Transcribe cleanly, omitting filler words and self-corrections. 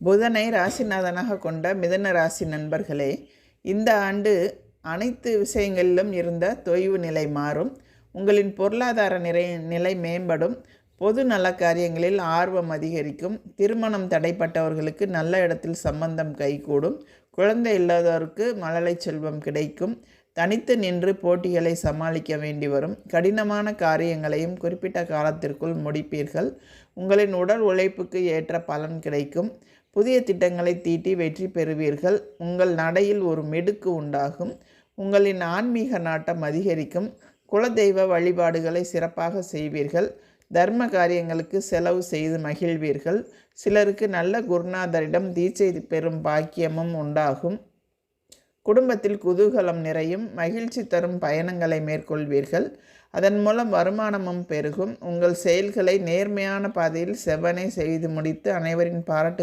புதனை ராசிநாதனாக கொண்ட மிதுன ராசி நண்பர்களே, இந்த ஆண்டு அனைத்து விஷயங்களிலும் இருந்த தொய்வு நிலை மாறும். உங்களின் பொருளாதார நிலை மேம்படும். பொது நல காரியங்களில் ஆர்வம் அதிகரிக்கும். திருமணம் தடைப்பட்டவர்களுக்கு நல்ல இடத்தில் சம்பந்தம் கைகூடும். குழந்தை இல்லாதவருக்கு மழலை செல்வம் கிடைக்கும். தனித்து நின்று போட்டிகளை சமாளிக்க வேண்டி வரும். கடினமான காரியங்களையும் குறிப்பிட்ட காலத்திற்குள் முடிப்பீர்கள். உங்களின் உடல் உழைப்புக்கு ஏற்ற பலன் கிடைக்கும். புதிய திட்டங்களை தீட்டி வெற்றி பெறுவீர்கள். உங்கள் நடையில் ஒரு மெடுக்கு உண்டாகும். உங்களின் ஆன்மீக நாட்டம் அதிகரிக்கும். குலதெய்வ வழிபாடுகளை சிறப்பாக செய்வீர்கள். தர்ம காரியங்களுக்கு செலவு செய்து மகிழ்வீர்கள். சிலருக்கு நல்ல குருநாதரிடம் தீட்சை பெறும் பாக்கியமும் உண்டாகும். குடும்பத்தில் குதூகலம் நிறையும். மகிழ்ச்சி தரும் பயணங்களை மேற்கொள்வீர்கள். அதன் மூலம் வருமானமும் பெருகும். உங்கள் செயல்களை நேர்மையான பாதையில் செவ்வனே செய்து முடித்து அனைவரின் பாராட்டுகள்